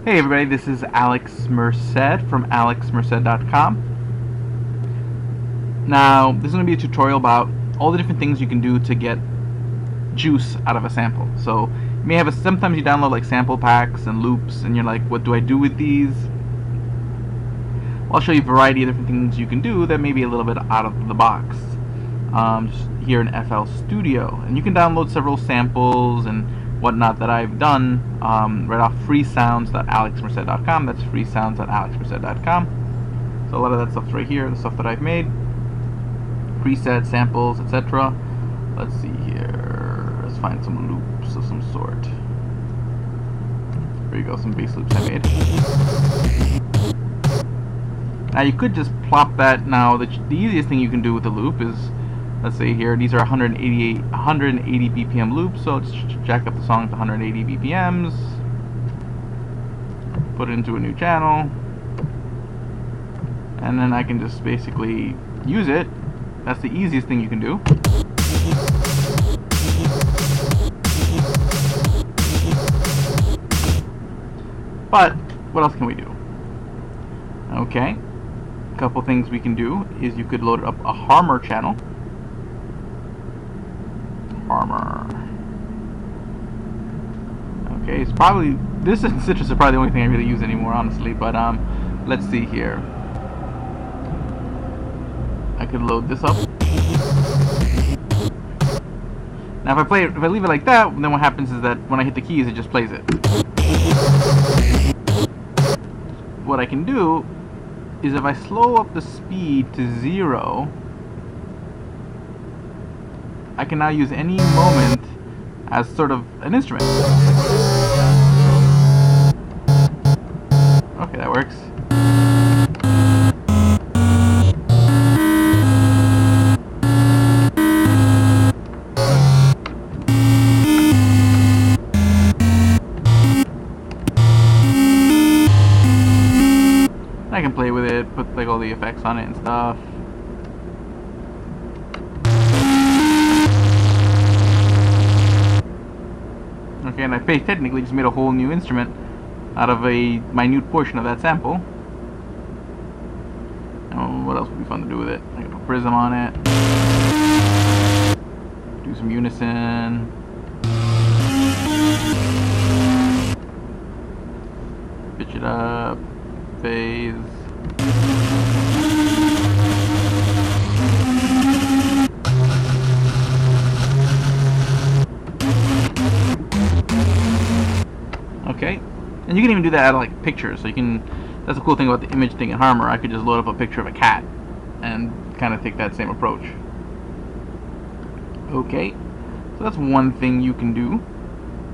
Hey everybody, this is Alex Merced from alexmerced.com. Now, this is going to be a tutorial about all the different things you can do to get juice out of a sample. So, you may have sometimes you download like sample packs and loops and you're like, what do I do with these? Well, I'll show you a variety of different things you can do that may be a little bit out of the box. Just here in Flstudio. And you can download several samples and whatnot that I've done right off freesounds.alexmerced.com. That's freesounds.alexmerced.com. So a lot of that stuff's right here, the stuff that I've made, presets, samples, etc. Let's see here. Let's find some loops of some sort. There you go, some bass loops I made. Now you could just plop that. Now the easiest thing you can do with the loop is, let's say here, these are 180 BPM loops, so let's jack up the song to 180 BPMs, put it into a new channel, and then I can just basically use it. That's the easiest thing you can do. But what else can we do? Okay, a couple things we can do is you could load up a Harmer channel. Okay, it's probably, this and Citrus are probably the only thing I really use anymore, honestly. But let's see here. I could load this up. Now, if I leave it like that, then what happens is that when I hit the keys, it just plays it. What I can do is if I slow up the speed to 0. I can now use any moment as sort of an instrument. Okay, that works. I can play with it, put like all the effects on it and stuff. Okay, and I technically just made a whole new instrument out of a minute portion of that sample. Oh, what else would be fun to do with it? I can put prism on it. Do some unison. Pitch it up. Phase. Okay, and you can even do that out of like pictures. So you can. That's the cool thing about the image thing in Harmer. I could just load up a picture of a cat and kind of take that same approach. Okay, so that's one thing you can do.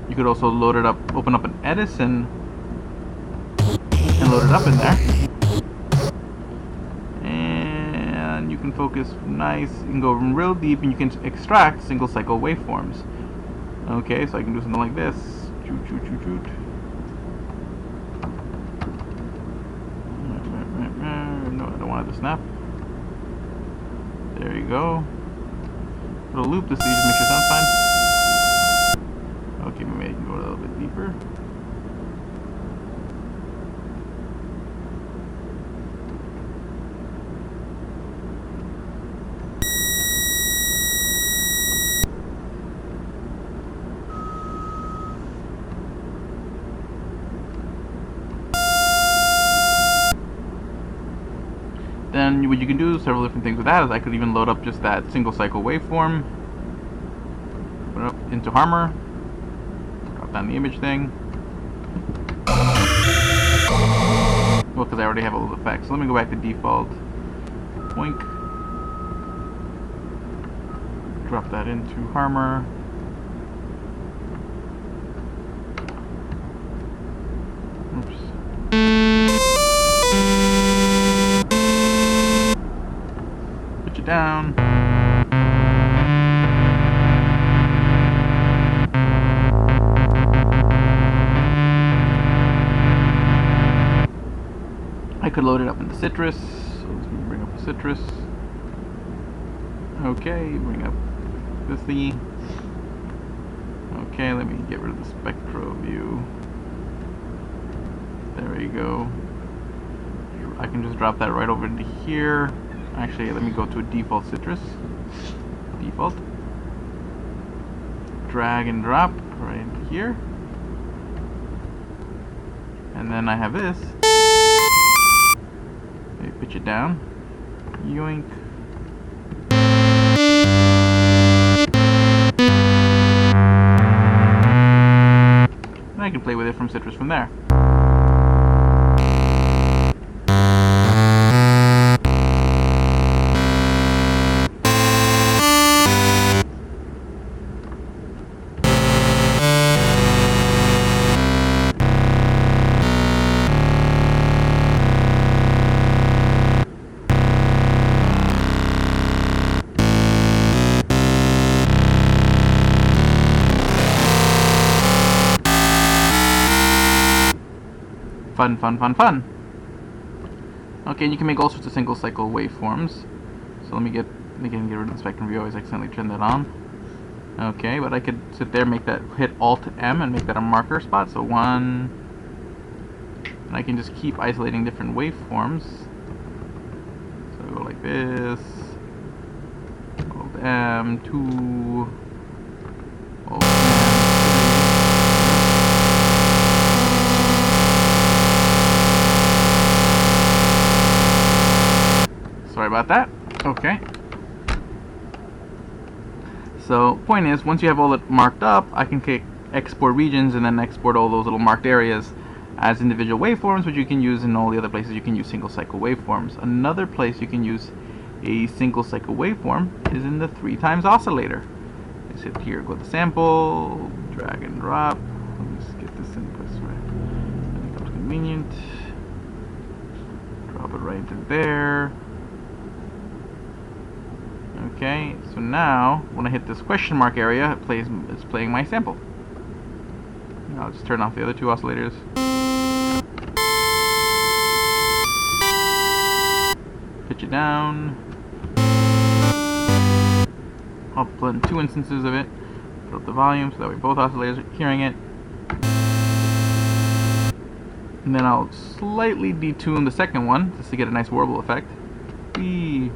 You could also load it up, open up an Edison, and load it up in there. And you can focus nice. You can go real deep, and you can extract single cycle waveforms. Okay, so I can do something like this. Shoot, shoot, shoot, shoot. No, I don't want it to snap. There you go. Put a loop to see, just make sure it sounds fine. Okay, maybe I can go a little bit deeper. Then what you can do several different things with that is I could even load up just that single cycle waveform, put it up into Harmer, drop down the image thing. Well, because I already have all the effects. So let me go back to default. Boink. Drop that into Harmer. Oops. Down. I could load it up into Citrus. So let's bring up a Citrus. Okay, bring up this thingy. Okay, let me get rid of the spectral view. There we go. I can just drop that right over into here. Actually, let me go to a default citrus. Default. Drag and drop right here. And then I have this. Maybe pitch it down. Yoink. And I can play with it from citrus from there. Fun, fun, fun, fun. Okay, and you can make all sorts of single cycle waveforms. So let me get rid of the spectrum view. I always accidentally turn that on. Okay, but I could sit there, make that, hit Alt M and make that a marker spot. So 1, and I can just keep isolating different waveforms. So I go like this. Alt M, 2, Alt M. Sorry about that. Okay. So, point is, once you have all it marked up, I can click export regions and then export all those little marked areas as individual waveforms, which you can use in all the other places you can use single cycle waveforms. Another place you can use a single cycle waveform is in the 3x oscillator. Just hit here, go to sample, drag and drop. Let me just get this in place right. That becomes convenient. Drop it right into there. Okay, so now when I hit this question mark area, it's playing my sample. Now I'll just turn off the other two oscillators. Pitch it down. I'll blend 2 instances of it. Put up the volume so that way both oscillators are hearing it. And then I'll slightly detune the second one just to get a nice warble effect. Whee.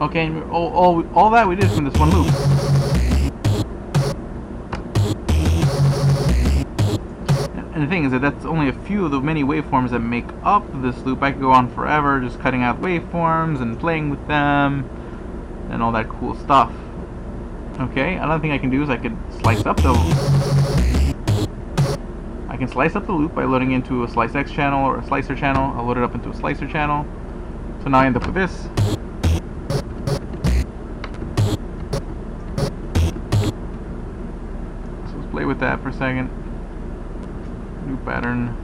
Okay, all that we did from this one loop. And the thing is that that's only a few of the many waveforms that make up this loop. I could go on forever just cutting out waveforms and playing with them and all that cool stuff. Okay, another thing I can do is I could slice up the loop by loading into a slice X channel or a slicer channel. I'll load it up into a slicer channel. So now I end up with this. Play with that for a second. New pattern.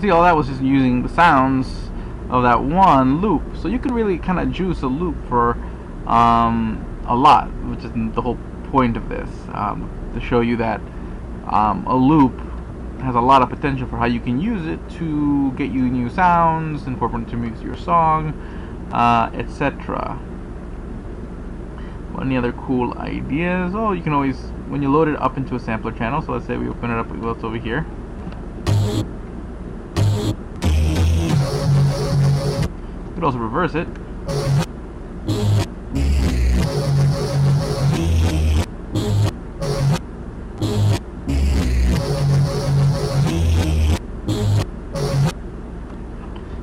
see, all that was just using the sounds of that one loop. So you can really kind of juice a loop for a lot, which is the whole point of this, to show you that a loop has a lot of potential for how you can use it to get you new sounds, incorporate it to your song, etc. Any other cool ideas? Oh, you can always, when you load it up into a sampler channel, so let's say we open it up, it's over here. You could also reverse it.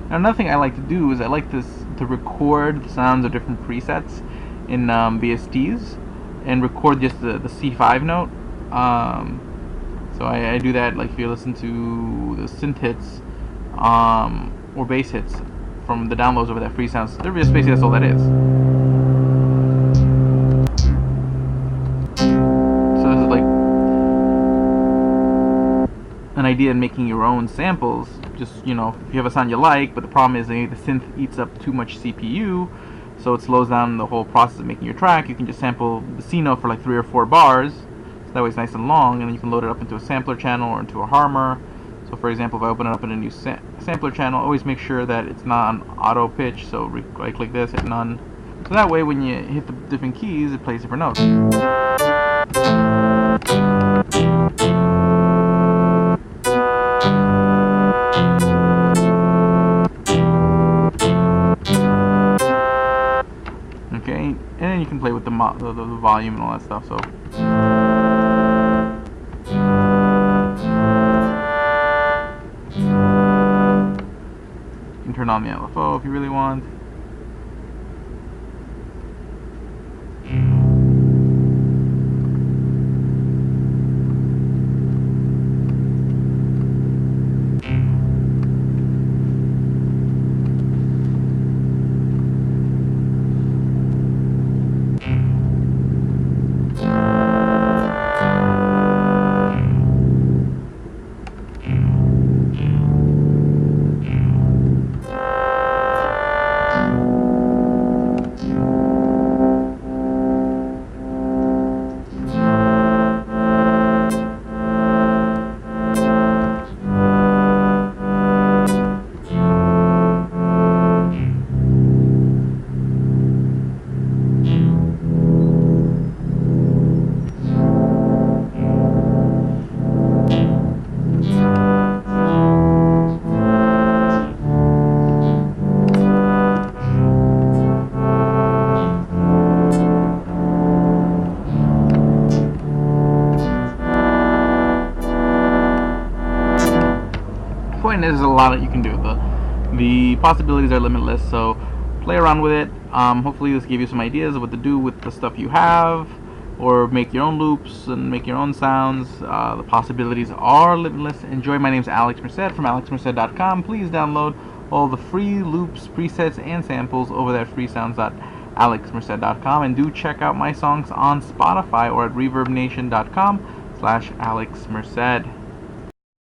Now, another thing I like to do is I like to record sounds of different presets in VSTs and record just the C5 note. So I do that, like if you listen to the synth hits or bass hits from the downloads over that free sounds, they're just basically, that's all that is. So this is like an idea in making your own samples. Just, you know, if you have a sound you like, but the problem is the synth eats up too much CPU, so it slows down the whole process of making your track. You can just sample the C note for like 3 or 4 bars, so that way it's nice and long, and then you can load it up into a sampler channel or into a harmer. So for example, if I open it up in a new sampler channel, always make sure that it's not on auto pitch, so I click this, hit none. So that way when you hit the different keys, it plays different notes. Okay, and then you can play with the volume and all that stuff. So you can turn on the LFO if you really want. There's a lot that you can do. The possibilities are limitless, so play around with it. Hopefully this gave you some ideas of what to do with the stuff you have, or make your own loops and make your own sounds. The possibilities are limitless. Enjoy. My name's Alex Merced from alexmerced.com. Please download all the free loops, presets, and samples over there at freesounds.alexmerced.com, and do check out my songs on Spotify or at reverbnation.com/alexmerced.